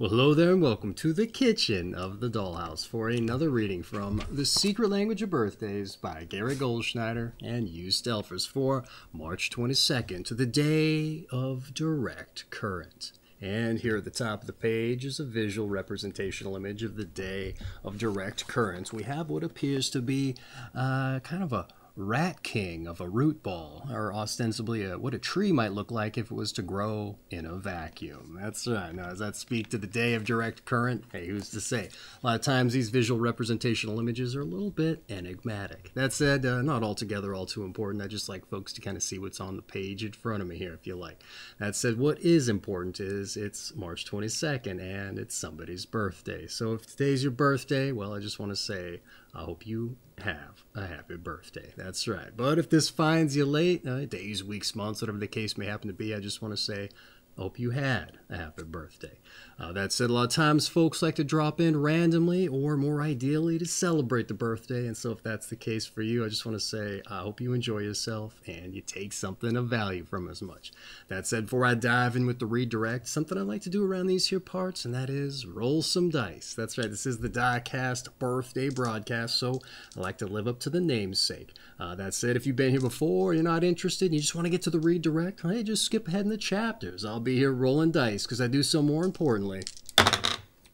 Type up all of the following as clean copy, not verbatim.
Well, hello there and welcome to the kitchen of the dollhouse for another reading from The Secret Language of Birthdays by Gary Goldschneider and you Stelfers for March 22nd to the day of direct current. And here at the top of the page is a visual representational image of the day of direct current. We have what appears to be kind of a rat king of a root ball, or ostensibly what a tree might look like if it was to grow in a vacuum. That's right. Now, does that speak to the day of direct current? Hey, who's to say? A lot of times these visual representational images are a little bit enigmatic. That said, not altogether all too important. I just like folks to kind of see what's on the page in front of me here, if you like. That said, what is important is it's March 22nd and it's somebody's birthday. So if today's your birthday, well, I just want to say I hope you have a happy birthday. That's right. But if this finds you late, days, weeks, months, whatever the case may happen to be, I just want to say I hope you had a happy birthday. That said, a lot of times folks like to drop in randomly or more ideally to celebrate the birthday. And so if that's the case for you, I just want to say I hope you enjoy yourself and you take something of value from as much. That said, before I dive in with the redirect, something I like to do around these here parts, and that is roll some dice. That's right. This is the Diecast birthday broadcast, so I like to live up to the namesake. That said, if you've been here before, you're not interested, and you just want to get to the redirect, hey, just skip ahead in the chapters. I'll be here rolling dice because I do so more importantly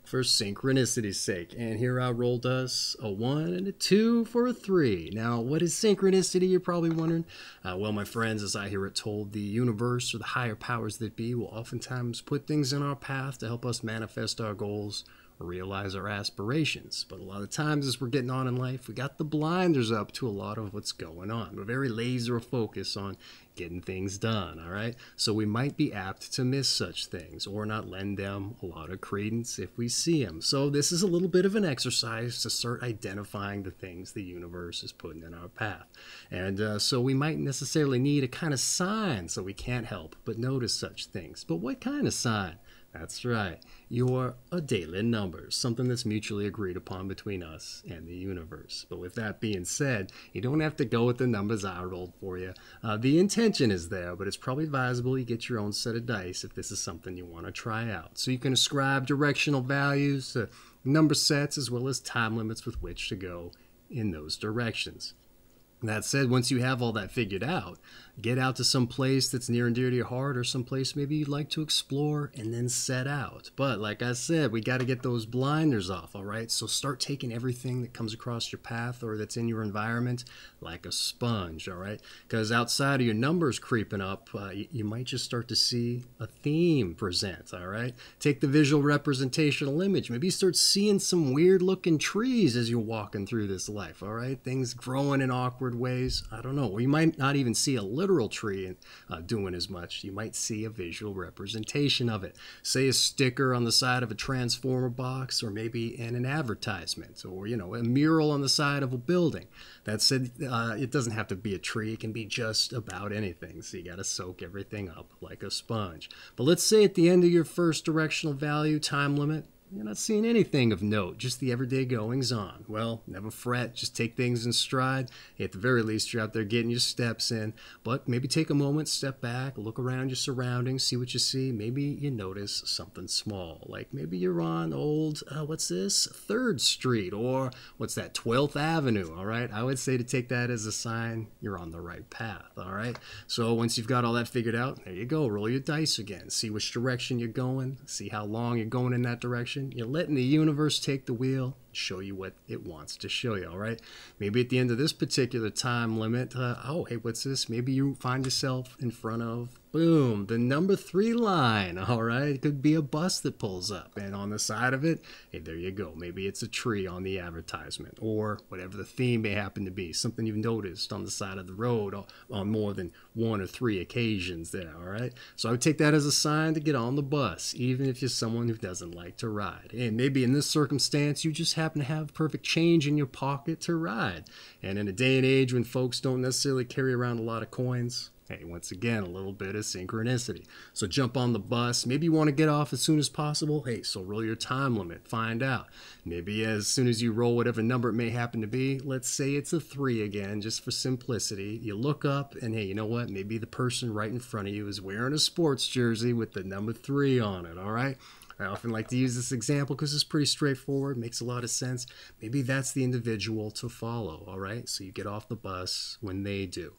for synchronicity's sake. And here I rolled us a 1 and a 2 for a 3. Now, what is synchronicity, you're probably wondering? Well, my friends, as I hear it told, the universe or the higher powers that be will oftentimes put things in our path to help us manifest our goals or realize our aspirations. But a lot of times as we're getting on in life, we got the blinders up to a lot of what's going on. We're very laser focused on getting things done, all right? So we might be apt to miss such things or not lend them a lot of credence if we see them. So this is a little bit of an exercise to start identifying the things the universe is putting in our path. And so we might necessarily need a kind of sign so we can't help but notice such things. But what kind of sign? That's right, your daily numbers, something that's mutually agreed upon between us and the universe. But with that being said, you don't have to go with the numbers I rolled for you. The intention is there, but it's probably advisable you get your own set of dice if this is something you want to try out. So you can ascribe directional values to number sets as well as time limits with which to go in those directions. That said, once you have all that figured out, get out to some place that's near and dear to your heart or some place maybe you'd like to explore and then set out. But like I said, we got to get those blinders off, all right? So start taking everything that comes across your path or that's in your environment like a sponge, all right? Because outside of your numbers creeping up, you might just start to see a theme present, all right? Take the visual representational image. Maybe you start seeing some weird looking trees as you're walking through this life, all right? Things growing in awkward ways. I don't know. Or you might not even see a literal tree doing as much. You might see a visual representation of it. Say a sticker on the side of a transformer box, or maybe in an advertisement, or a mural on the side of a building. That said, it doesn't have to be a tree. It can be just about anything. So you got to soak everything up like a sponge. But let's say at the end of your first directional value time limit, you're not seeing anything of note, just the everyday goings on. Well, never fret, just take things in stride. At the very least, you're out there getting your steps in, but maybe take a moment, step back, look around your surroundings, see what you see. Maybe you notice something small, like maybe you're on old, 3rd Street, or what's that, 12th Avenue, all right? I would say to take that as a sign you're on the right path, all right? So once you've got all that figured out, there you go, roll your dice again, see which direction you're going, see how long you're going in that direction. You're letting the universe take the wheel, show you what it wants to show you, all right? Maybe at the end of this particular time limit, hey, what's this? Maybe you find yourself in front of, boom, the number 3 line, all right? It could be a bus that pulls up, and on the side of it, hey, there you go. Maybe it's a tree on the advertisement, or whatever the theme may happen to be, something you've noticed on the side of the road on more than 1 or 3 occasions there, all right? So I would take that as a sign to get on the bus, even if you're someone who doesn't like to ride. And maybe in this circumstance, you just happen to have perfect change in your pocket to ride. And in a day and age when folks don't necessarily carry around a lot of coins, hey, once again, a little bit of synchronicity. So jump on the bus. Maybe you want to get off as soon as possible. Hey, so roll your time limit. Find out. Maybe as soon as you roll whatever number it may happen to be, let's say it's a 3 again, just for simplicity. You look up and hey, you know what? Maybe the person right in front of you is wearing a sports jersey with the number 3 on it, all right? I often like to use this example because it's pretty straightforward, makes a lot of sense. Maybe that's the individual to follow, all right? So you get off the bus when they do.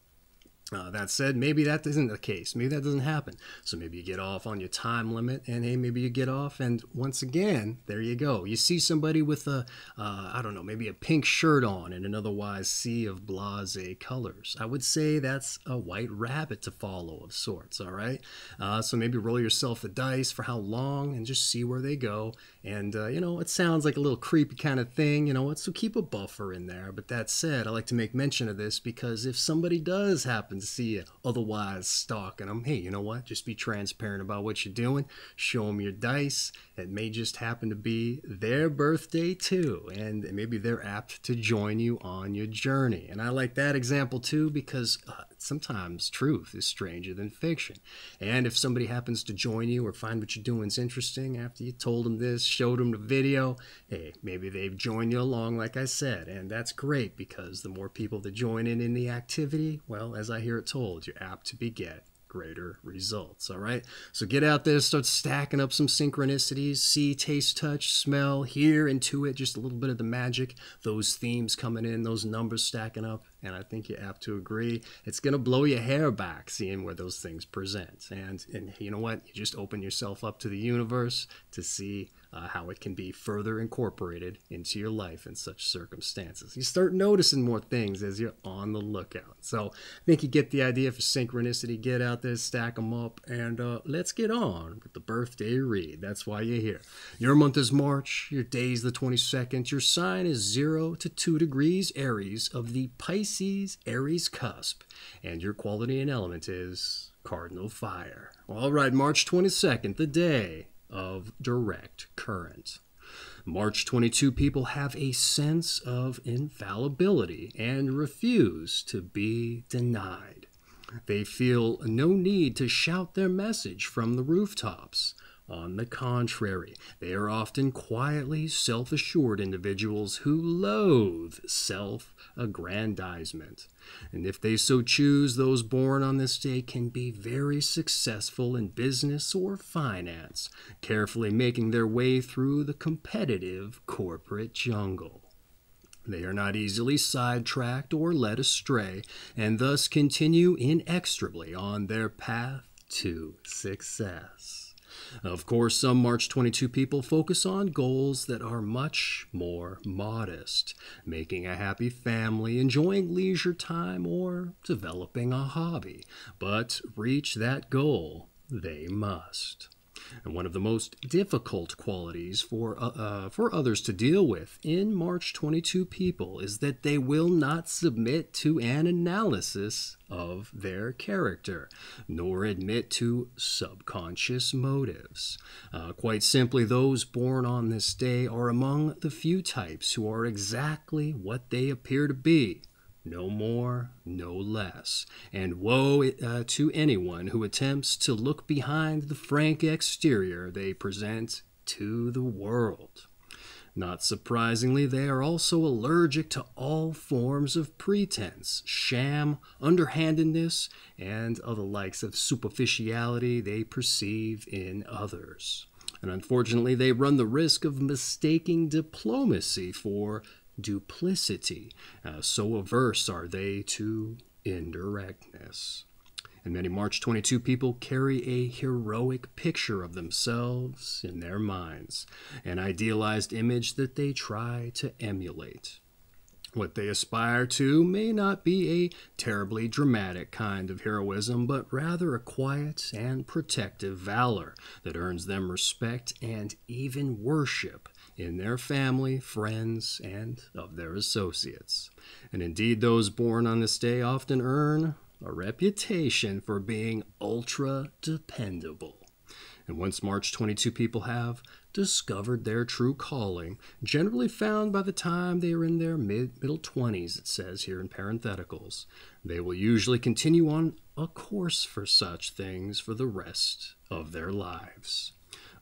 That said, maybe that isn't the case. Maybe that doesn't happen. So maybe you get off on your time limit, and hey, maybe you get off, and once again, there you go. You see somebody with a, I don't know, maybe a pink shirt on in an otherwise sea of blasé colors. I would say that's a white rabbit to follow of sorts, all right? So maybe roll yourself a dice for how long and just see where they go. And, you know, it sounds like a little creepy kind of thing, you know, so keep a buffer in there. But that said, I like to make mention of this because if somebody does happen to see you otherwise stalking them, hey, you know what? Just be transparent about what you're doing. Show them your dice. It may just happen to be their birthday too, and maybe they're apt to join you on your journey. And I like that example too because sometimes truth is stranger than fiction. And if somebody happens to join you or find what you're doing is interesting after you told them this, showed them the video, hey, maybe they've joined you along like I said. And that's great because the more people that join in the activity, well, as I hear it told, you're apt to beget greater results. All right, so get out there, start stacking up some synchronicities, see, taste, touch, smell, hear, intuit, just a little bit of the magic, those themes coming in, those numbers stacking up, and I think you're apt to agree it's going to blow your hair back seeing where those things present. And you know what, you just open yourself up to the universe to see how it can be further incorporated into your life in such circumstances. You start noticing more things as you're on the lookout. So I think you get the idea for synchronicity. Get out there, stack them up, and let's get on with the birthday read. That's why you're here. Your month is March. Your day is the 22nd. Your sign is 0 to 2 degrees Aries of the Pisces Aries cusp. And your quality and element is Cardinal fire. All right, March 22nd, the day of direct current. March 22 people have a sense of infallibility and refuse to be denied. They feel no need to shout their message from the rooftops. On the contrary, they are often quietly self-assured individuals who loathe self-aggrandizement. And if they so choose, those born on this day can be very successful in business or finance, carefully making their way through the competitive corporate jungle. They are not easily sidetracked or led astray, and thus continue inexorably on their path to success. Of course, some March 22 people focus on goals that are much more modest, making a happy family, enjoying leisure time, or developing a hobby. But reach that goal, they must. And one of the most difficult qualities for others to deal with in March 22 people is that they will not submit to an analysis of their character, nor admit to subconscious motives. Quite simply, those born on this day are among the few types who are exactly what they appear to be. No more, no less. And woe to anyone who attempts to look behind the frank exterior they present to the world. Not surprisingly, they are also allergic to all forms of pretense, sham, underhandedness, and other likes of superficiality they perceive in others. And unfortunately, they run the risk of mistaking diplomacy for duplicity. So averse are they to indirectness. And many March 22 people carry a heroic picture of themselves in their minds, an idealized image that they try to emulate. What they aspire to may not be a terribly dramatic kind of heroism, but rather a quiet and protective valor that earns them respect and even worship in their family, friends, and of their associates. And indeed, those born on this day often earn a reputation for being ultra dependable. And once March 22 people have discovered their true calling, generally found by the time they are in their middle 20s, it says here in parentheticals, they will usually continue on a course for such things for the rest of their lives.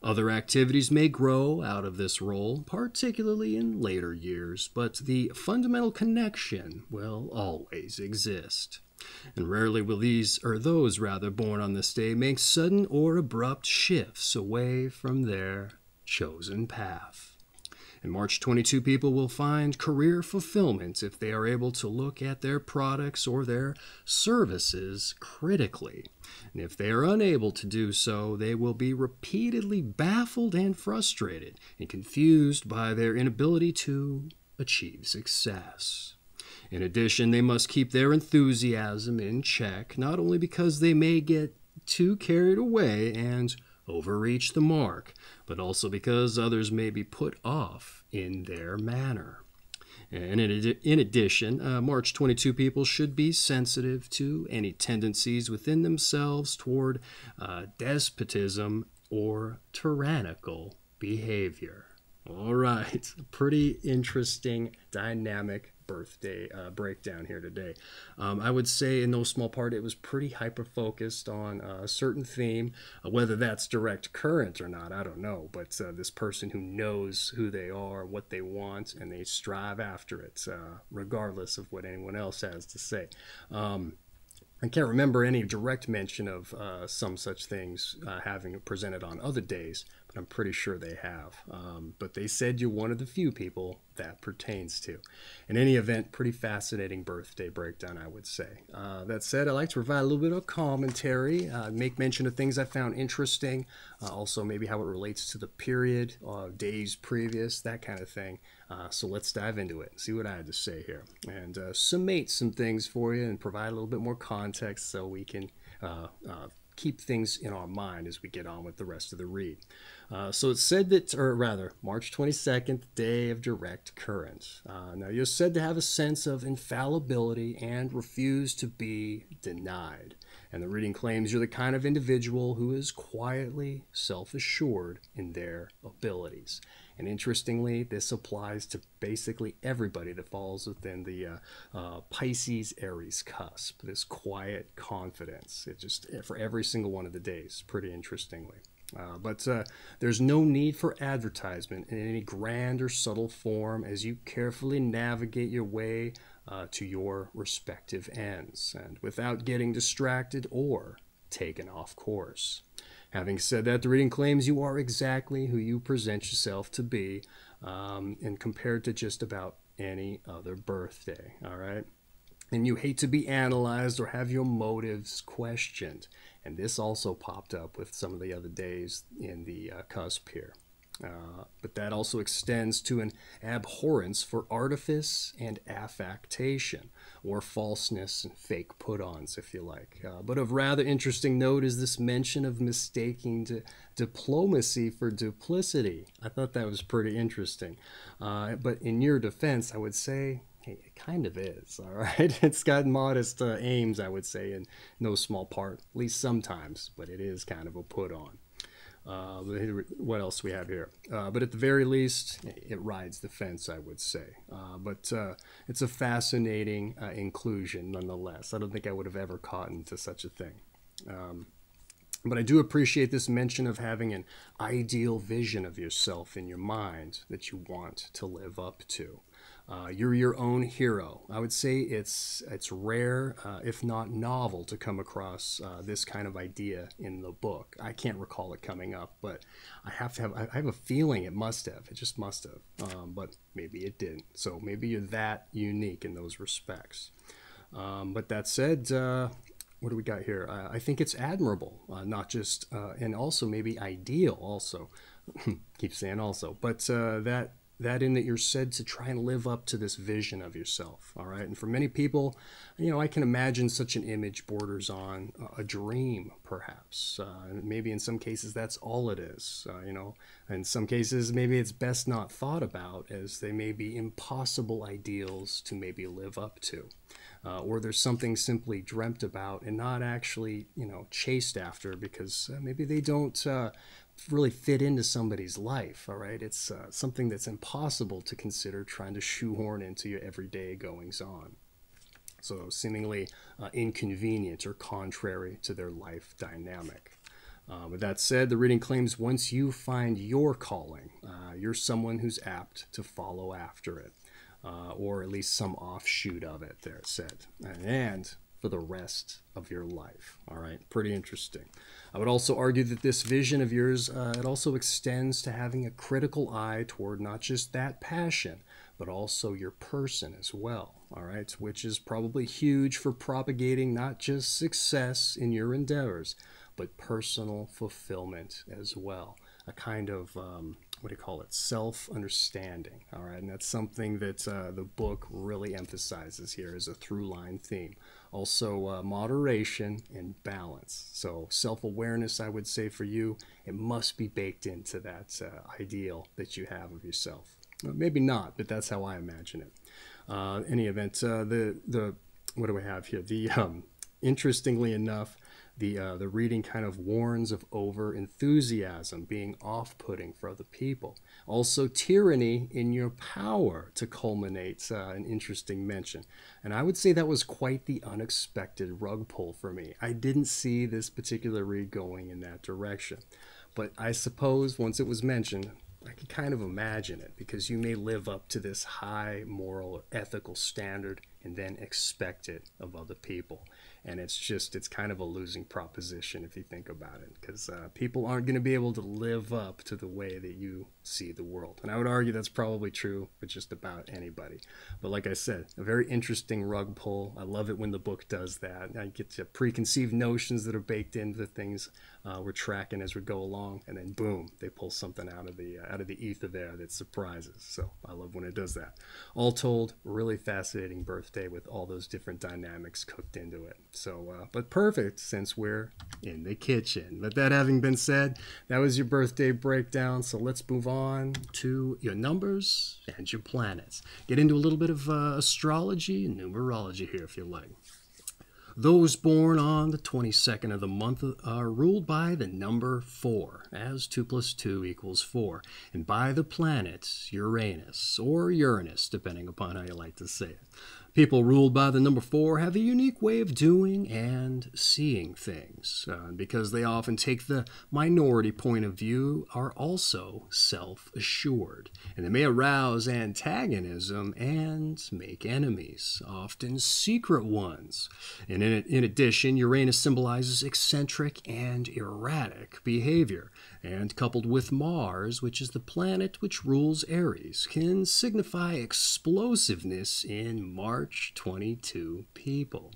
Other activities may grow out of this role, particularly in later years, but the fundamental connection will always exist. And rarely will those born on this day make sudden or abrupt shifts away from their chosen path. And March 22 people will find career fulfillment if they are able to look at their products or their services critically. And if they are unable to do so, they will be repeatedly baffled and frustrated and confused by their inability to achieve success. In addition, they must keep their enthusiasm in check, not only because they may get too carried away and overreach the mark, but also because others may be put off in their manner. And in addition, March 22 people should be sensitive to any tendencies within themselves toward despotism or tyrannical behavior. All right, pretty interesting, dynamic birthday breakdown here today. I would say in no small part it was pretty hyper-focused on a certain theme. Whether that's direct current or not, I don't know. But this person who knows who they are, what they want, and they strive after it, regardless of what anyone else has to say. I can't remember any direct mention of some such things having presented on other days, but I'm pretty sure they have. But they said you're one of the few people that pertains to. In any event, pretty fascinating birthday breakdown, I would say. That said, I like to provide a little bit of commentary, make mention of things I found interesting, also maybe how it relates to the period, days previous, that kind of thing. So let's dive into it and see what I had to say here, and summate some things for you and provide a little bit more context so we can keep things in our mind as we get on with the rest of the read. So it's said that, or rather, March 22nd, day of direct current. Now you're said to have a sense of infallibility and refuse to be denied. And the reading claims you're the kind of individual who is quietly self-assured in their abilities. And interestingly, this applies to basically everybody that falls within the Pisces Aries cusp, this quiet confidence. It just, for every single one of the days, pretty interestingly. But there's no need for advertisement in any grand or subtle form as you carefully navigate your way to your respective ends, and without getting distracted or taken off course. Having said that, the reading claims you are exactly who you present yourself to be, and compared to just about any other birthday, all right? And you hate to be analyzed or have your motives questioned. And this also popped up with some of the other days in the cusp here. But that also extends to an abhorrence for artifice and affectation, or falseness and fake put-ons, if you like. But of rather interesting note is this mention of mistaking diplomacy for duplicity. I thought that was pretty interesting. But in your defense, I would say, hey, it kind of is, all right? It's got modest aims, I would say, in no small part, at least sometimes, but it is kind of a put-on. What else do we have here? But at the very least, it rides the fence, I would say. But it's a fascinating inclusion, nonetheless. I don't think I would have ever caught into such a thing. But I do appreciate this mention of having an ideal vision of yourself in your mind that you want to live up to. You're your own hero. I would say it's rare, if not novel, to come across this kind of idea in the book. I can't recall it coming up, but I have a feeling it must have. It just must have. But maybe it didn't. So maybe you're that unique in those respects. But that said, what do we got here? I think it's admirable, not just, and also maybe ideal also. Keep saying also, but that in that you're said to try and live up to this vision of yourself, all right? And for many people, you know, I can imagine such an image borders on a dream, perhaps. Maybe in some cases that's all it is, you know. In some cases, maybe it's best not thought about, as they may be impossible ideals to maybe live up to. Or there's something simply dreamt about and not actually, you know, chased after because maybe they don't really fit into somebody's life, all right? It's something that's impossible to consider trying to shoehorn into your everyday goings-on. So seemingly inconvenient or contrary to their life dynamic. With that said, the reading claims once you find your calling, you're someone who's apt to follow after it. Or at least some offshoot of it, there it said. And for the rest of your life. All right, pretty interesting. I would also argue that this vision of yours, it also extends to having a critical eye toward not just that passion, but also your person as well. All right, which is probably huge for propagating not just success in your endeavors, but personal fulfillment as well. A kind of what do you call it? Self-understanding. All right, and that's something that the book really emphasizes here as a through-line theme. Also, moderation and balance. So, self-awareness, I would say for you, it must be baked into that ideal that you have of yourself. Maybe not, but that's how I imagine it. Any event, the what do we have here? The interestingly enough, the reading kind of warns of over enthusiasm being off-putting for other people. Also, tyranny in your power to culminate an interesting mention. And I would say that was quite the unexpected rug pull for me. I didn't see this particular read going in that direction. But I suppose once it was mentioned, I could kind of imagine it, because you may live up to this high moral or ethical standard and then expect it of other people. And it's kind of a losing proposition if you think about it, because people aren't going to be able to live up to the way that you see the world. And I would argue that's probably true for just about anybody. But like I said, a very interesting rug pull. I love it when the book does that. I get to preconceived notions that are baked into the things we're tracking as we go along, and then boom, they pull something out of the ether there that surprises. So I love when it does that. All told, really fascinating birthday with all those different dynamics cooked into it. So, but perfect since we're in the kitchen. But that having been said, that was your birthday breakdown. So let's move on to your numbers and your planets. Get into a little bit of astrology and numerology here if you like. Those born on the 22nd of the month are ruled by the number 4, as 2 plus 2 equals 4, and by the planet Uranus, or Uranus, depending upon how you like to say it. People ruled by the number 4 have a unique way of doing and seeing things. Because they often take the minority point of view, are also self-assured. And they may arouse antagonism and make enemies, often secret ones. And in addition, Uranus symbolizes eccentric and erratic behavior. And coupled with Mars, which is the planet which rules Aries, can signify explosiveness in March 22 people.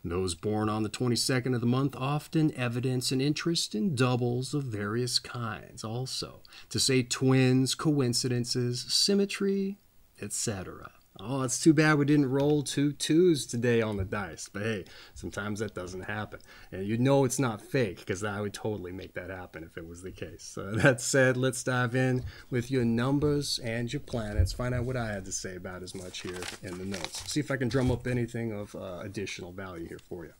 Those born on the 22nd of the month often evidence an interest in doubles of various kinds also, to say twins, coincidences, symmetry, etc. Oh, it's too bad we didn't roll 2 2s today on the dice. But hey, sometimes that doesn't happen. And you know it's not fake, because I would totally make that happen if it was the case. So that said, let's dive in with your numbers and your planets. Find out what I had to say about as much here in the notes. See if I can drum up anything of additional value here for you.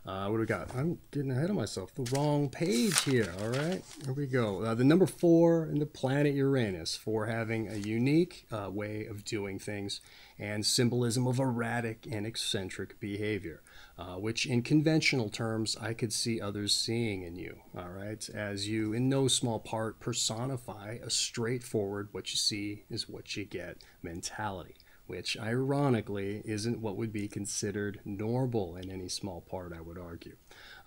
What do we got? I'm getting ahead of myself. The wrong page here. All right, here we go. The number 4 in the planet Uranus, for having a unique way of doing things and symbolism of erratic and eccentric behavior, which in conventional terms I could see others seeing in you. All right, as you in no small part personify a straightforward what you see is what you get mentality, which ironically isn't what would be considered normal in any small part, I would argue.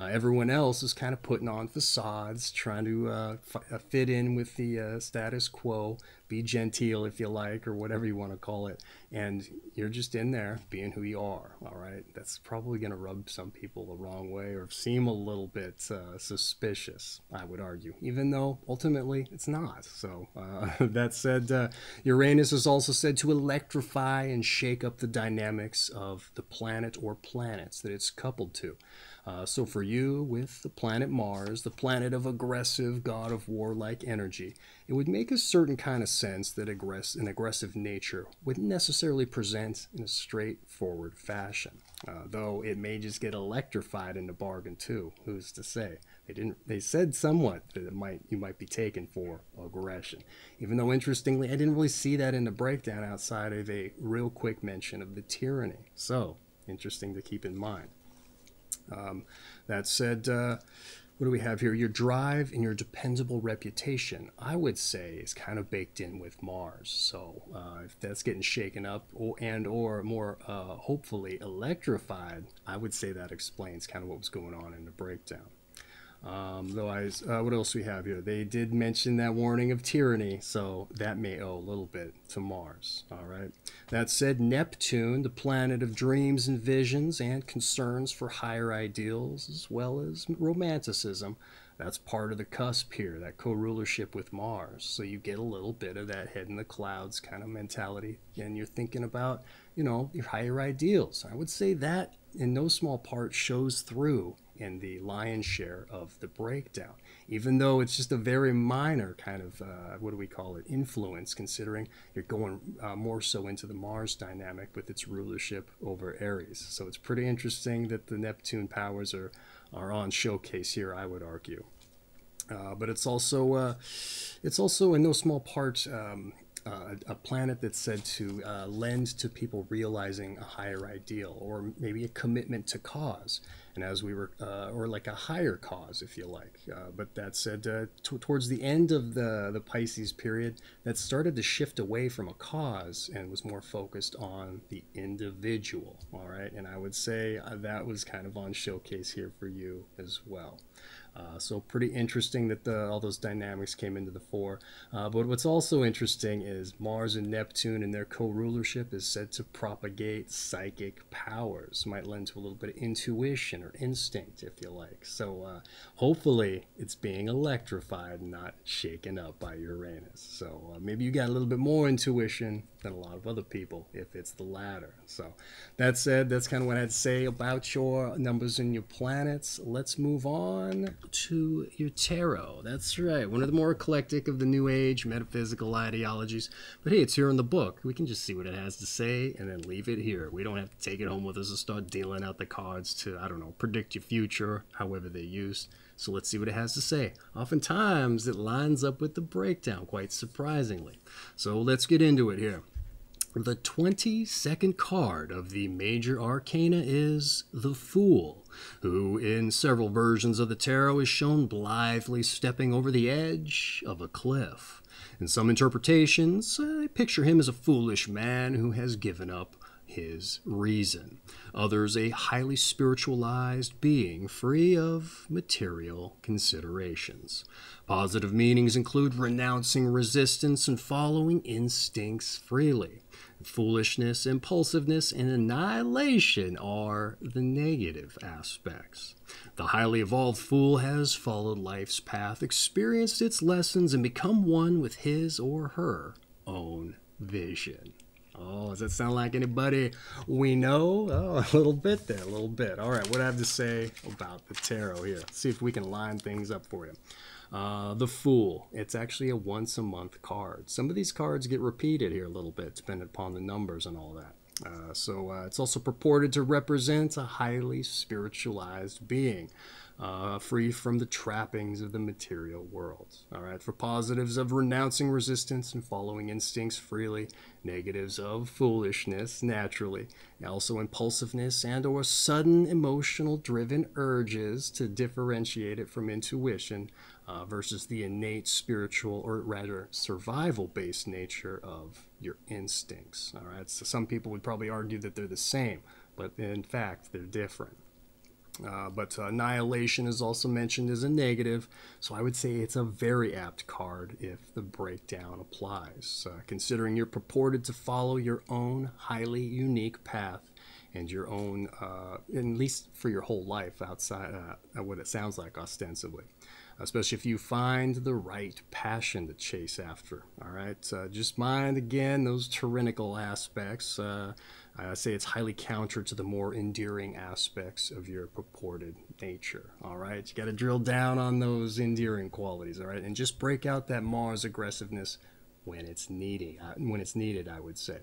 Everyone else is kind of putting on facades, trying to fit in with the status quo, be genteel if you like, or whatever you want to call it, and you're just in there being who you are, all right? That's probably going to rub some people the wrong way or seem a little bit suspicious, I would argue, even though ultimately it's not. So that said, Uranus is also said to electrify and shake up the dynamics of the planet or planets that it's coupled to. So for you, with the planet Mars, the planet of aggressive, god of war-like energy, it would make a certain kind of sense that an aggressive nature wouldn't necessarily present in a straightforward fashion. Though it may just get electrified in the bargain too. Who's to say? They said somewhat that you might be taken for aggression. Even though interestingly, I didn't really see that in the breakdown outside of a real quick mention of the tyranny. So interesting to keep in mind. That said, what do we have here? Your drive and your dependable reputation, I would say, is kind of baked in with Mars. So if that's getting shaken up or more hopefully electrified, I would say that explains kind of what was going on in the breakdown. What else we have here? They did mention that warning of tyranny, so that may owe a little bit to Mars. All right. That said, Neptune, the planet of dreams and visions and concerns for higher ideals, as well as romanticism, that's part of the cusp here, that co-rulership with Mars. So you get a little bit of that head in the clouds kind of mentality, and you're thinking about, your higher ideals. I would say that in no small part shows through in the lion's share of the breakdown, even though it's just a very minor kind of, influence, considering you're going more so into the Mars dynamic with its rulership over Aries. So it's pretty interesting that the Neptune powers are on showcase here, I would argue. But it's also in no small part a planet that's said to lend to people realizing a higher ideal, or maybe a commitment to cause, and as we were, or like a higher cause, if you like. But that said, towards the end of the Pisces period, that started to shift away from a cause and was more focused on the individual. All right, and I would say that was kind of on showcase here for you as well. So pretty interesting that all those dynamics came into the fore. But what's also interesting is Mars and Neptune and their co-rulership is said to propagate psychic powers. Might lend to a little bit of intuition or instinct, if you like. So hopefully it's being electrified and not shaken up by Uranus. So maybe you got a little bit more intuition than a lot of other people if it's the latter. So that said, that's kind of what I'd say about your numbers and your planets. Let's move on to your tarot. That's right, one of the more eclectic of the New Age metaphysical ideologies. But hey, it's here in the book. We can just see what it has to say and then leave it here. We don't have to take it home with us and start dealing out the cards to, I don't know, predict your future, however they're used. So let's see what it has to say. Oftentimes, it lines up with the breakdown, quite surprisingly. So let's get into it here. The 22nd card of the major arcana is the Fool, who in several versions of the tarot is shown blithely stepping over the edge of a cliff. In some interpretations, I picture him as a foolish man who has given up his reason. Others, a highly spiritualized being free of material considerations. Positive meanings include renouncing resistance and following instincts freely. Foolishness, impulsiveness, and annihilation are the negative aspects. The highly evolved fool has followed life's path, experienced its lessons, and become one with his or her own vision. Oh, does that sound like anybody we know? Oh, a little bit there, a little bit. All right, what do I have to say about the tarot here? Let's see if we can line things up for you. The Fool. It's actually a once-a-month card. Some of these cards get repeated here a little bit, depending upon the numbers and all that. It's also purported to represent a highly spiritualized being, free from the trappings of the material world. All right, for positives of renouncing resistance and following instincts freely, negatives of foolishness, naturally, also impulsiveness and or sudden emotional driven urges to differentiate it from intuition, versus the innate spiritual, or rather survival-based nature of your instincts. All right, so some people would probably argue that they're the same, but in fact, they're different. But annihilation is also mentioned as a negative, so I would say it's a very apt card if the breakdown applies. Considering you're purported to follow your own highly unique path and your own, at least for your whole life, outside what it sounds like ostensibly. Especially if you find the right passion to chase after. All right, just mind again those tyrannical aspects. I say it's highly counter to the more endearing aspects of your purported nature. All right, you got to drill down on those endearing qualities. All right, and just break out that Mars aggressiveness when it's needed, I would say.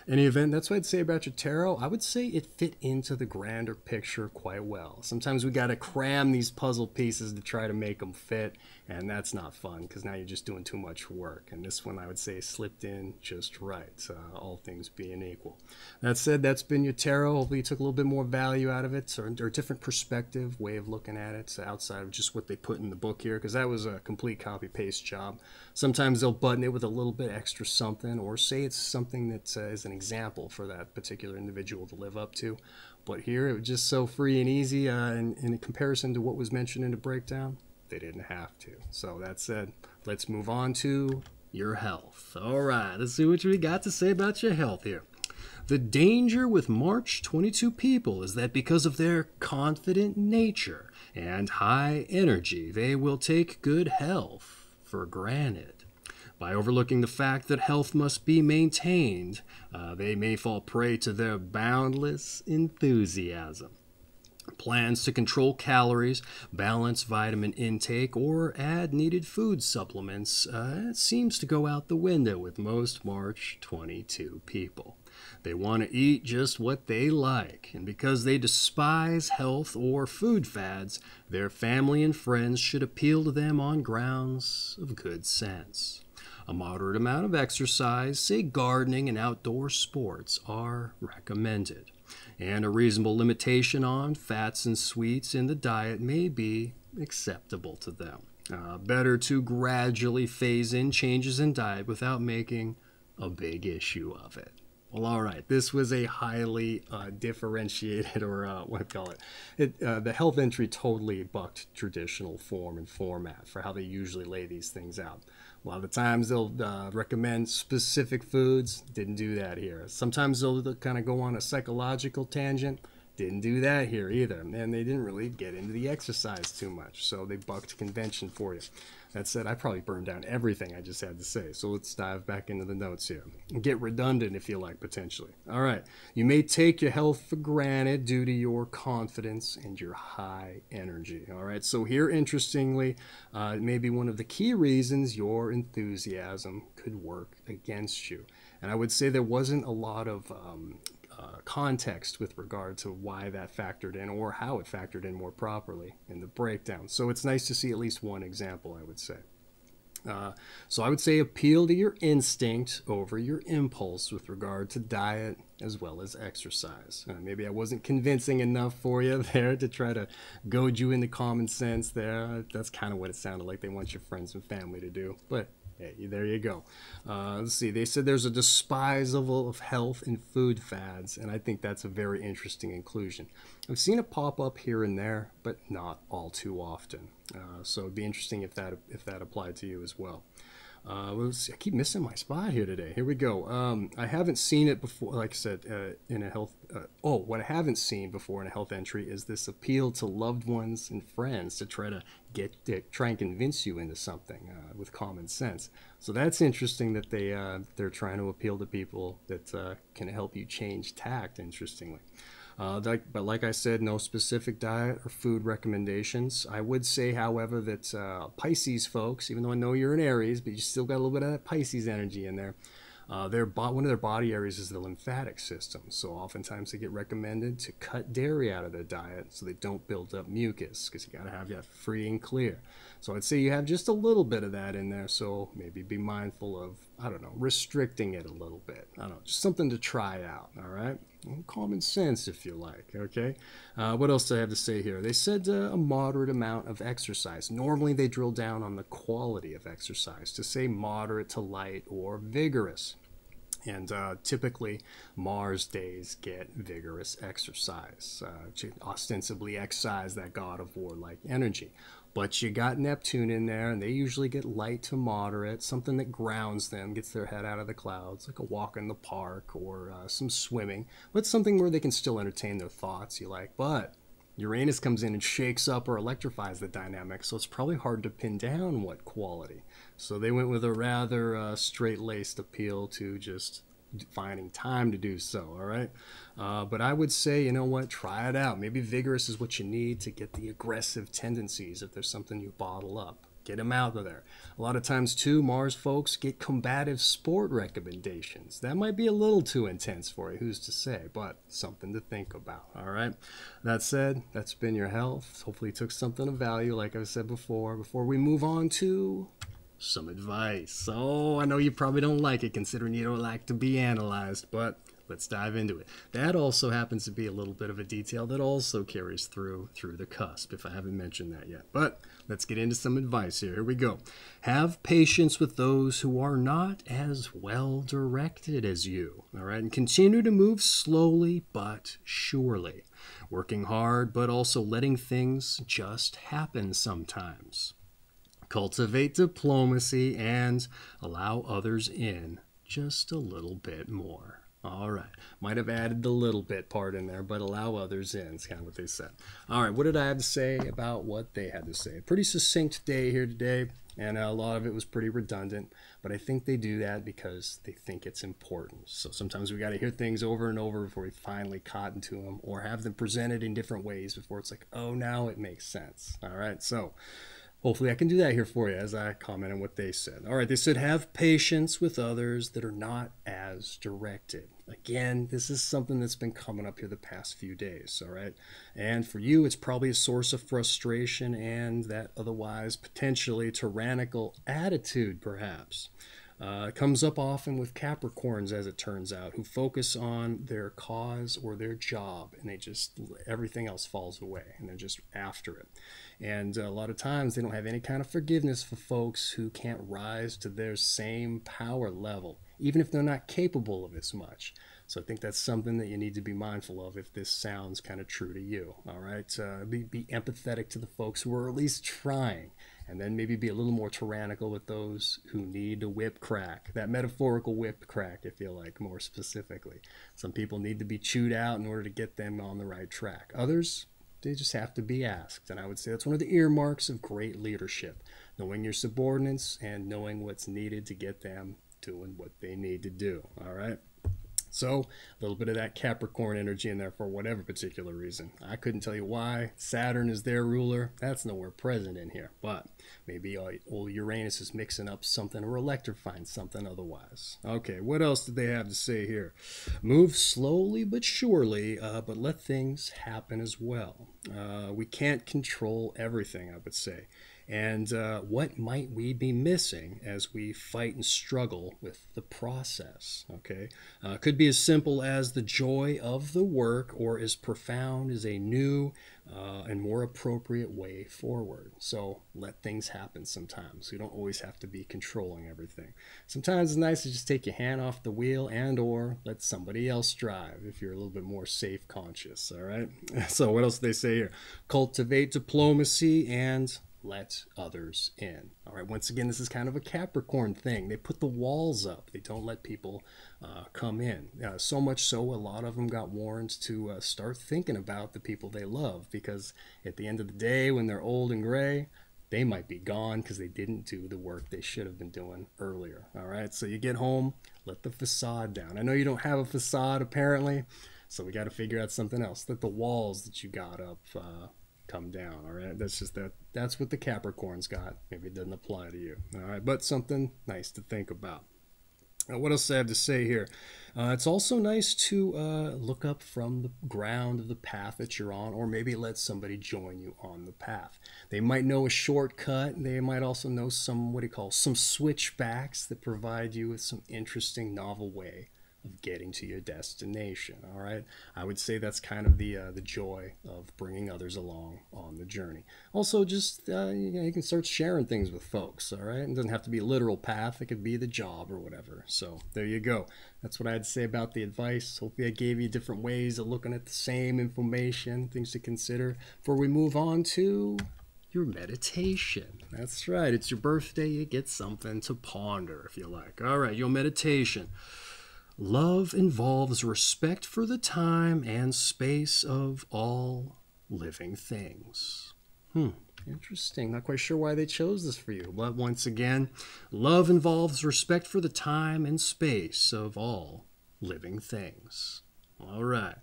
Any event, that's what I'd say about your tarot. I would say it fit into the grander picture quite well. Sometimes we got to cram these puzzle pieces to try to make them fit, and that's not fun because now you're just doing too much work. And this one, I would say, slipped in just right, all things being equal. That said, that's been your tarot. Hopefully you took a little bit more value out of it, or a different perspective, way of looking at it, outside of just what they put in the book here, because that was a complete copy-paste job. Sometimes they'll button it with a little bit extra something, or say it's something that is an example for that particular individual to live up to. But here, it was just so free and easy, and in comparison to what was mentioned in the breakdown, they didn't have to. So that said, let's move on to your health. All right, let's see what we got to say about your health here. The danger with March 22 people is that because of their confident nature and high energy, they will take good health for granted. By overlooking the fact that health must be maintained, they may fall prey to their boundless enthusiasm. Plans to control calories, balance vitamin intake, or add needed food supplements it seems to go out the window with most March 22 people. They want to eat just what they like, and because they despise health or food fads, their family and friends should appeal to them on grounds of good sense. A moderate amount of exercise, say gardening and outdoor sports, are recommended, and a reasonable limitation on fats and sweets in the diet may be acceptable to them. Better to gradually phase in changes in diet without making a big issue of it. Well, all right, this was a highly differentiated, or what do you call it? The health entry totally bucked traditional form and format for how they usually lay these things out. A lot of the times they'll recommend specific foods. Didn't do that here. Sometimes they'll kind of go on a psychological tangent. Didn't do that here either. And they didn't really get into the exercise too much. So they bucked convention for you. That said, I probably burned down everything I just had to say. So let's dive back into the notes here. Get redundant if you like, potentially. All right. You may take your health for granted due to your confidence and your high energy. All right. So here, interestingly, maybe one of the key reasons your enthusiasm could work against you. And I would say there wasn't a lot of context with regard to why that factored in or how it factored in more properly in the breakdown. So it's nice to see at least one example, I would say. So I would say appeal to your instinct over your impulse with regard to diet as well as exercise. Maybe I wasn't convincing enough for you there to try to goad you into common sense there. That's kind of what it sounded like they want your friends and family to do. But hey, there you go. Let's see. They said there's a despisal of health and food fads, and I think that's a very interesting inclusion. I've seen it pop up here and there, but not all too often. So it'd be interesting if that applied to you as well. Let's see. I keep missing my spot here today. Here we go. I haven't seen it before, like I said, in a health... what I haven't seen before in a health entry is this appeal to loved ones and friends to try and convince you into something with common sense. So that's interesting that they're trying to appeal to people that can help you change tact, interestingly. But like I said, no specific diet or food recommendations. I would say, however, that Pisces folks, even though I know you're an Aries, but you still got a little bit of that Pisces energy in there. One of their body areas is the lymphatic system. So oftentimes they get recommended to cut dairy out of their diet so they don't build up mucus, because you got to have that free and clear. So I'd say you have just a little bit of that in there. So maybe be mindful of, I don't know, restricting it a little bit. I don't know, just something to try out. All right. Common sense, if you like. Okay. What else do I have to say here? They said a moderate amount of exercise. Normally they drill down on the quality of exercise to say moderate to light or vigorous. And typically Mars days get vigorous exercise, to ostensibly excise that god of war-like energy. But you got Neptune in there, and they usually get light to moderate, something that grounds them, gets their head out of the clouds, like a walk in the park or some swimming. But something where they can still entertain their thoughts, you like. But Uranus comes in and shakes up or electrifies the dynamic, so it's probably hard to pin down what quality. So they went with a rather straight-laced appeal to just finding time to do so, all right? But I would say, you know what, try it out. Maybe vigorous is what you need to get the aggressive tendencies if there's something you bottle up. Get them out of there. A lot of times, too, Mars folks get combative sport recommendations. That might be a little too intense for you, who's to say, but something to think about, all right? That said, that's been your health. Hopefully you took something of value, like I said before we move on to some advice. Oh, I know you probably don't like it, considering you don't like to be analyzed, but let's dive into it. That also happens to be a little bit of a detail that also carries through the cusp, if I haven't mentioned that yet. But let's get into some advice here. Here we go. Have patience with those who are not as well directed as you, all right? And continue to move slowly but surely, working hard but also letting things just happen sometimes. Cultivate diplomacy and allow others in just a little bit more. All right. Might have added the little bit part in there, but allow others in. It's kind of what they said. All right. What did I have to say about what they had to say? Pretty succinct day here today, and a lot of it was pretty redundant, but I think they do that because they think it's important. So sometimes we got to hear things over and over before we finally cotton to them, or have them presented in different ways before it's like, oh, now it makes sense. All right. So hopefully I can do that here for you as I comment on what they said. All right, they said have patience with others that are not as directed. Again, this is something that's been coming up here the past few days, all right? And for you, it's probably a source of frustration and that otherwise potentially tyrannical attitude, perhaps. It comes up often with Capricorns, as it turns out, who focus on their cause or their job, and everything else falls away, and they're just after it. And a lot of times they don't have any kind of forgiveness for folks who can't rise to their same power level, even if they're not capable of as much. So I think that's something that you need to be mindful of if this sounds kind of true to you, all right? Be empathetic to the folks who are at least trying, and then maybe be a little more tyrannical with those who need a whip crack, that metaphorical whip crack, if you like, more specifically. Some people need to be chewed out in order to get them on the right track. Others, they just have to be asked. And I would say that's one of the earmarks of great leadership, knowing your subordinates and knowing what's needed to get them doing what they need to do, all right? So a little bit of that Capricorn energy in there for whatever particular reason. I couldn't tell you why. Saturn is their ruler. That's nowhere present in here. But maybe old Uranus is mixing up something or electrifying something otherwise. Okay, what else did they have to say here? Move slowly but surely, but let things happen as well. We can't control everything, I would say. And what might we be missing as we fight and struggle with the process, okay? Could be as simple as the joy of the work or as profound as a new and more appropriate way forward. So let things happen sometimes. You don't always have to be controlling everything. Sometimes it's nice to just take your hand off the wheel and or let somebody else drive if you're a little bit more safe conscious, all right? So what else do they say here? Cultivate diplomacy and let others in. All right, once again, this is kind of a Capricorn thing. They put the walls up. They don't let people come in. So much so, a lot of them got warned to start thinking about the people they love, because at the end of the day, when they're old and gray, they might be gone because they didn't do the work they should have been doing earlier. All right, so you get home, let the facade down. I know you don't have a facade, apparently, so we got to figure out something else. Let the walls that you got up come down, all right? That's what the Capricorns got. Maybe it doesn't apply to you, all right? But something nice to think about. What else do I have to say here? It's also nice to look up from the ground of the path that you're on, or maybe let somebody join you on the path. They might know a shortcut. They might also know some, some switchbacks that provide you with some interesting, novel way of getting to your destination, all right? I would say that's kind of the joy of bringing others along on the journey. Also, just, you can start sharing things with folks, all right? It doesn't have to be a literal path. It could be the job or whatever. So there you go. That's what I had to say about the advice. Hopefully I gave you different ways of looking at the same information, things to consider before we move on to your meditation. That's right. It's your birthday. You get something to ponder, if you like. All right, your meditation. Love involves respect for the time and space of all living things. Interesting. Not quite sure why they chose this for you. But once again, love involves respect for the time and space of all living things. All right.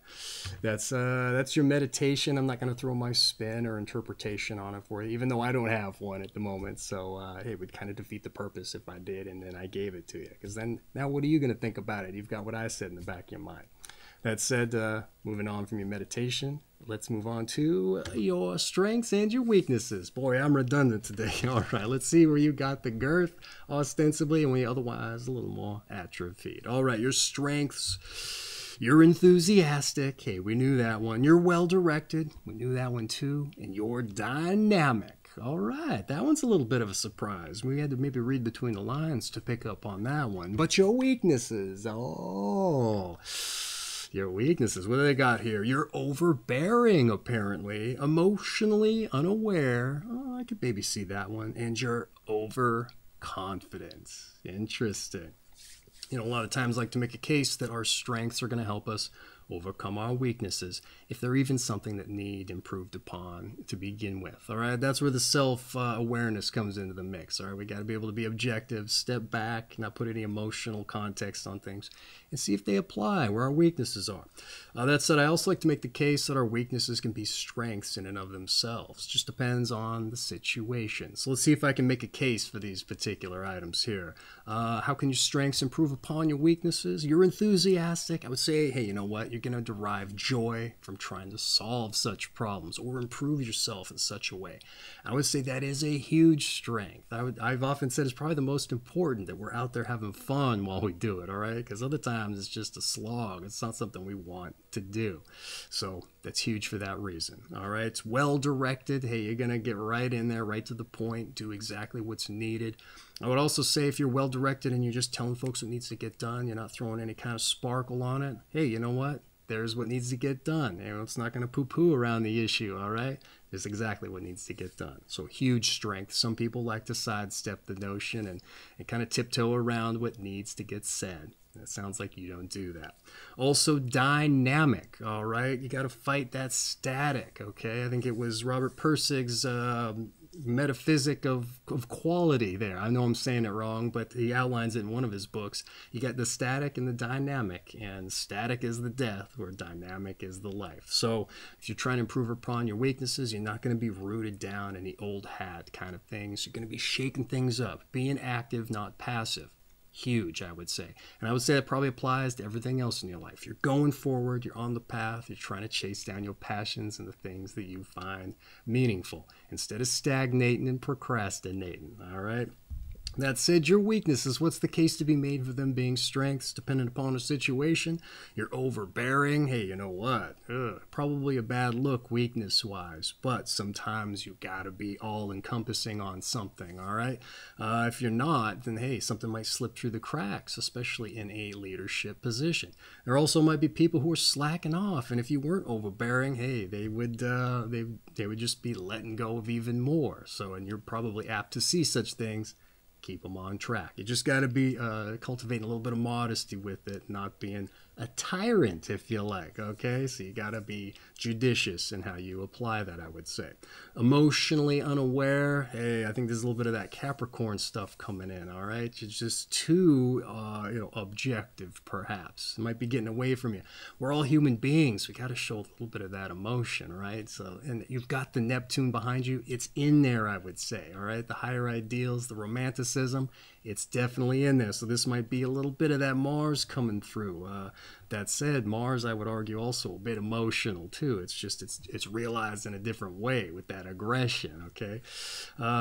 That's your meditation. I'm not going to throw my spin or interpretation on it for you, even though I don't have one at the moment. So it would kind of defeat the purpose if I did and then I gave it to you. Because then, now what are you going to think about it? You've got what I said in the back of your mind. That said, moving on from your meditation, let's move on to your strengths and your weaknesses. Boy, I'm redundant today. All right, let's see where you got the girth, ostensibly, and where you otherwise a little more atrophied. All right, your strengths. You're enthusiastic. Hey, we knew that one. You're well-directed. We knew that one too. And you're dynamic. All right, that one's a little bit of a surprise. We had to maybe read between the lines to pick up on that one. But your weaknesses. Oh, your weaknesses. What do they got here? You're overbearing, apparently. Emotionally unaware. Oh, I could maybe see that one. And you're overconfident. Interesting. You know, a lot of times I like to make a case that our strengths are going to help us overcome our weaknesses, if they're even something that need improved upon to begin with. All right, that's where the self-awareness comes into the mix. All right, we got to be able to be objective, step back, not put any emotional context on things, and see if they apply where our weaknesses are. That said, I also like to make the case that our weaknesses can be strengths in and of themselves. Just depends on the situation. So let's see if I can make a case for these particular items here. How can your strengths improve upon your weaknesses? You're enthusiastic. I would say, hey, you know what? You're going to derive joy from trying to solve such problems or improve yourself in such a way. I would say that is a huge strength. I've often said it's probably the most important, that we're out there having fun while we do it, all right? Because other times it's just a slog. It's not something we want to do. So that's huge for that reason, all right? It's well-directed. Hey, you're going to get right in there, right to the point, do exactly what's needed. I would also say if you're well-directed and you're just telling folks what needs to get done, you're not throwing any kind of sparkle on it, hey, you know what? There's what needs to get done. You know, it's not going to poo-poo around the issue, all right? There's exactly what needs to get done. So huge strength. Some people like to sidestep the notion and kind of tiptoe around what needs to get said. It sounds like you don't do that. Also dynamic, all right? You got to fight that static, okay? I think it was Robert Pirsig's metaphysic of quality there. I know I'm saying it wrong, but he outlines it in one of his books. You got the static and the dynamic, and static is the death, where dynamic is the life. So if you're trying to improve upon your weaknesses, you're not going to be rooted down in the old hat kind of things. You're going to be shaking things up, being active, not passive. Huge, I would say. And I would say that probably applies to everything else in your life. You're going forward, you're on the path, you're trying to chase down your passions and the things that you find meaningful instead of stagnating and procrastinating, all right? That said, your weaknesses, what's the case to be made for them being strengths dependent upon the situation? You're overbearing. Hey, you know what? Probably a bad look weakness-wise, but sometimes you got to be all-encompassing on something, all right? If you're not, then hey, something might slip through the cracks, especially in a leadership position. There also might be people who are slacking off, and if you weren't overbearing, hey, they would just be letting go of even more. So, and you're probably apt to see such things. Keep them on track. You just got to be cultivating a little bit of modesty with it, not being a tyrant, if you like, okay? So you got to be judicious in how you apply that, I would say. Emotionally unaware, hey, I think there's a little bit of that Capricorn stuff coming in, all right? You're just too, objective, perhaps. It might be getting away from you. We're all human beings. We got to show a little bit of that emotion, right? So, and you've got the Neptune behind you. It's in there, I would say, all right? The higher ideals, the romanticism, it's definitely in there. So this might be a little bit of that Mars coming through. That said, Mars, I would argue, also a bit emotional too. It's just it's realized in a different way with that aggression, okay?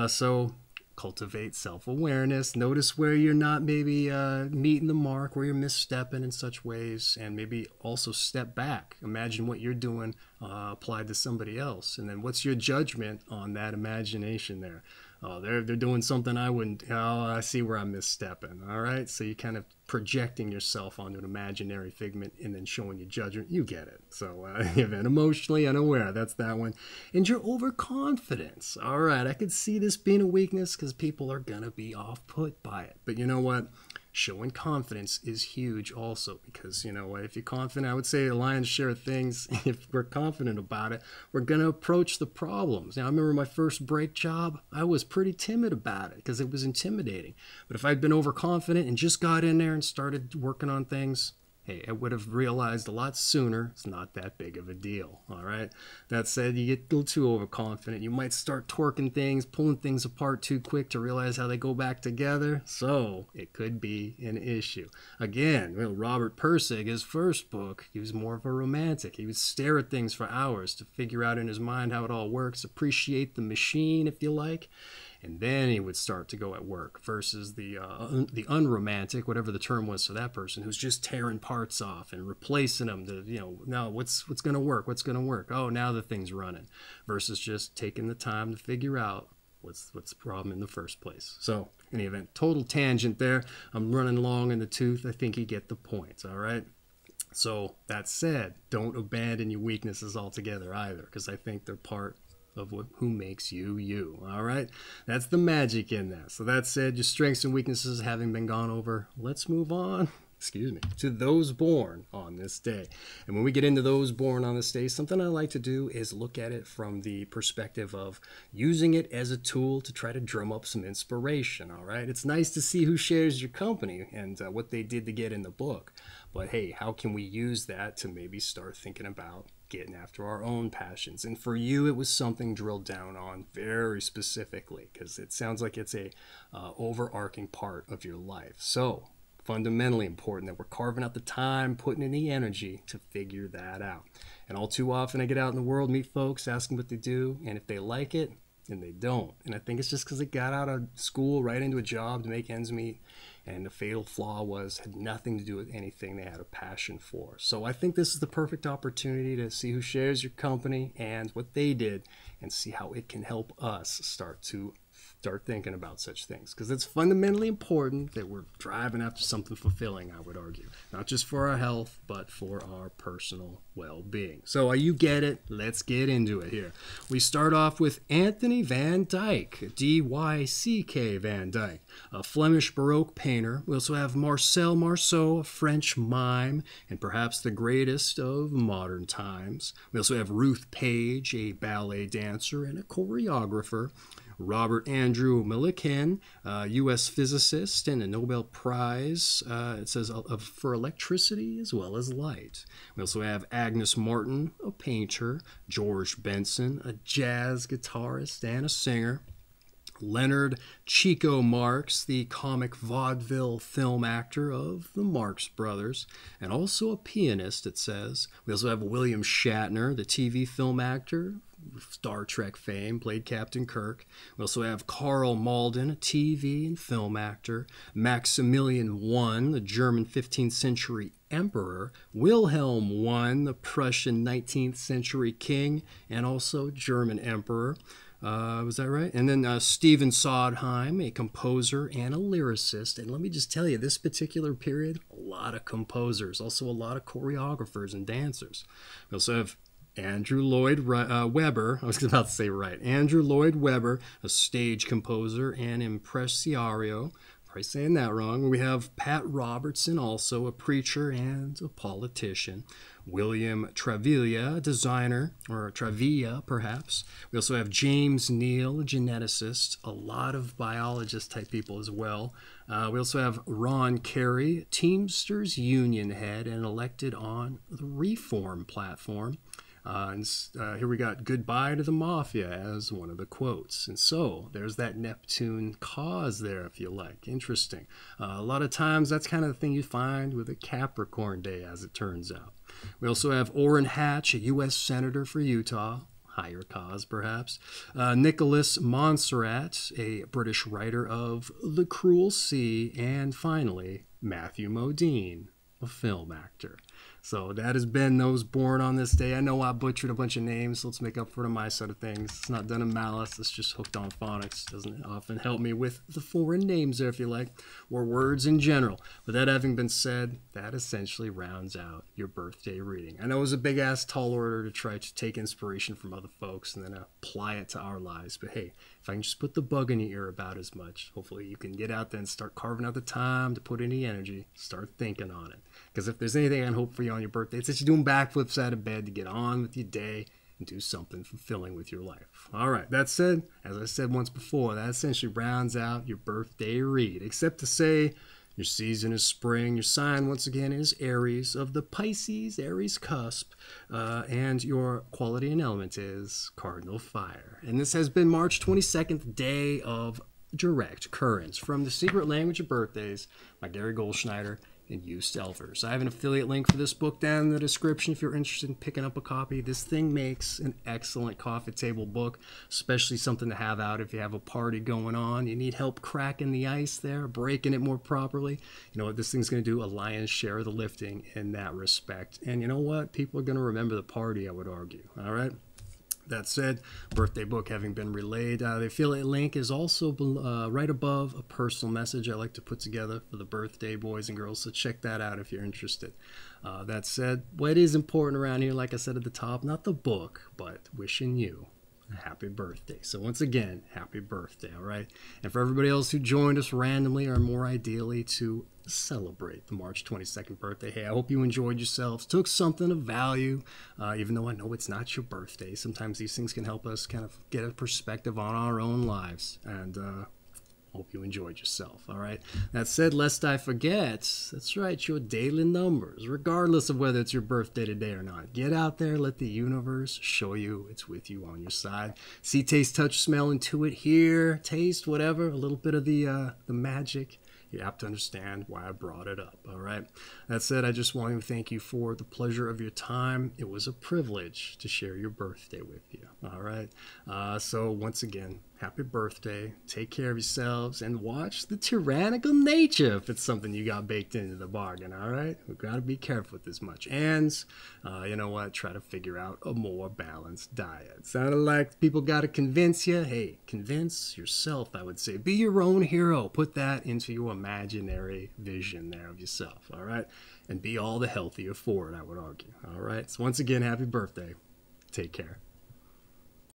So cultivate self-awareness. Notice where you're not maybe meeting the mark, where you're misstepping in such ways, and maybe also step back. Imagine what you're doing applied to somebody else, and then what's your judgment on that imagination there? Oh, they're doing something I wouldn't. Oh, I see where I'm misstepping. All right, so you kind of projecting yourself onto an imaginary figment and then showing your judgment. You get it. So even emotionally unaware, that's that one. And your overconfidence. All right, I could see this being a weakness because people are gonna be off-put by it. But you know what? Showing confidence is huge also, because you know what, if you're confident, I would say the lion's share of things, if we're confident about it, we're going to approach the problems. Now, I remember my first break job, I was pretty timid about it because it was intimidating. But if I'd been overconfident and just got in there and started working on things, hey, I would have realized a lot sooner it's not that big of a deal, all right? That said, you get a little too overconfident. You might start torquing things, pulling things apart too quick to realize how they go back together, so it could be an issue. Again, Robert Pirsig, his first book, he was more of a romantic. He would stare at things for hours to figure out in his mind how it all works, appreciate the machine, if you like, and then he would start to go at work, versus the unromantic, whatever the term was for that person, who's just tearing parts off and replacing them to, no, what's going to work? What's going to work? Oh, now the thing's running, versus just taking the time to figure out what's the problem in the first place. So, in any event, total tangent there. I'm running long in the tooth. I think you get the point, all right? So, that said, don't abandon your weaknesses altogether either, because I think they're part of who makes you you. All right, that's the magic in that. So that said, your strengths and weaknesses having been gone over, let's move on, excuse me, to those born on this day. And when we get into those born on this day, something I like to do is look at it from the perspective of using it as a tool to try to drum up some inspiration. All right, it's nice to see who shares your company and what they did to get in the book, but hey, how can we use that to maybe start thinking about getting after our own passions? And for you, it was something drilled down on very specifically, because it sounds like it's a overarching part of your life. So fundamentally important that we're carving out the time, putting in the energy to figure that out. And all too often I get out in the world, meet folks, ask them what they do, and if they like it, and they don't. And I think it's just because they got out of school right into a job to make ends meet, and the fatal flaw had nothing to do with anything they had a passion for. So I think this is the perfect opportunity to see who shares your company and what they did, and see how it can help us start thinking about such things, because it's fundamentally important that we're driving after something fulfilling, I would argue, not just for our health but for our personal well-being. So you get it? Let's get into it here. We start off with Anthony van Dyck, D-Y-C-K Van Dyck, a Flemish Baroque painter. We also have Marcel Marceau, a French mime and perhaps the greatest of modern times. We also have Ruth Page, a ballet dancer and a choreographer. Robert Andrew Millikan, U.S. physicist and a Nobel Prize, it says, for electricity as well as light. We also have Agnes Martin, a painter, George Benson, a jazz guitarist and a singer, Leonard Chico Marx, the comic vaudeville film actor of the Marx Brothers, and also a pianist, it says. We also have William Shatner, the TV film actor, Star Trek fame, played Captain Kirk. We also have Karl Malden, a TV and film actor, Maximilian I, the German 15th century emperor, Wilhelm I, the Prussian 19th century king, and also German emperor. Was that right? And then Stephen Sondheim, a composer and a lyricist. And let me just tell you, this particular period, a lot of composers, also a lot of choreographers and dancers. We also have Andrew Lloyd Webber, I was about to say right, Andrew Lloyd Webber, a stage composer and impresario. Probably saying that wrong. We have Pat Robertson, also a preacher and a politician. William Travilla, a designer, or Travilla perhaps. We also have James Neal, a geneticist, a lot of biologist type people as well. We also have Ron Carey, Teamsters Union head and elected on the Reform platform. Here we got "Goodbye to the Mafia" as one of the quotes. And so there's that Neptune cause there, if you like. Interesting. A lot of times that's kind of the thing you find with a Capricorn day, as it turns out. We also have Orrin Hatch, a U.S. Senator for Utah. Higher cause, perhaps. Nicholas Montserrat, a British writer of The Cruel Sea. And finally, Matthew Modine, a film actor. So that has been those born on this day. I know I butchered a bunch of names. So let's make up for it on my side of things. It's not done in malice. It's just hooked on phonics. Doesn't often help me with the foreign names there, if you like, or words in general. But that having been said, that essentially rounds out your birthday reading. I know it was a big-ass tall order to try to take inspiration from other folks and then apply it to our lives. But hey, if I can just put the bug in your ear about as much, hopefully you can get out there and start carving out the time to put in the energy, start thinking on it. Because if there's anything I can hope for you on your birthday, it's that you're doing backflips out of bed to get on with your day and do something fulfilling with your life. All right, that said, as I said once before, that essentially rounds out your birthday read, except to say Your season is spring. Your sign, once again, is Aries of the Pisces, Aries cusp. And your quality and element is Cardinal fire. And this has been March 22nd, the day of direct currents from The Secret Language of Birthdays by Gary Goldschneider and you Stelfers. I have an affiliate link for this book down in the description if you're interested in picking up a copy. This thing makes an excellent coffee table book, especially something to have out if you have a party going on. You need help cracking the ice there, breaking it more properly. You know what, this thing's going to do a lion's share of the lifting in that respect. And you know what? People are going to remember the party, I would argue. All right? That said, birthday book having been relayed, the affiliate link is also right above a personal message I like to put together for the birthday boys and girls, so check that out if you're interested. That said, what is important around here, like I said at the top, not the book, but wishing you a happy birthday. So once again, happy birthday, all right? And for everybody else who joined us randomly or more ideally to celebrate the March 22nd birthday, hey, I hope you enjoyed yourselves, took something of value, even though I know it's not your birthday. Sometimes these things can help us kind of get a perspective on our own lives, and hope you enjoyed yourself, all right? That said, lest I forget, that's right, your daily numbers, regardless of whether it's your birthday today or not. Get out there, let the universe show you it's with you on your side. See, taste, touch, smell, intuit, hear, taste, whatever, a little bit of the magic. You're apt to understand why I brought it up, all right? That said, I just want to thank you for the pleasure of your time. It was a privilege to share your birthday with you, all right? So once again, happy birthday. Take care of yourselves and watch the tyrannical nature if it's something you got baked into the bargain, all right? We've got to be careful with this much. And you know what? Try to figure out a more balanced diet. Sounded like people got to convince you. Hey, convince yourself, I would say. Be your own hero. Put that into your imaginary vision there of yourself, all right? And be all the healthier for it, I would argue, all right? So once again, happy birthday. Take care.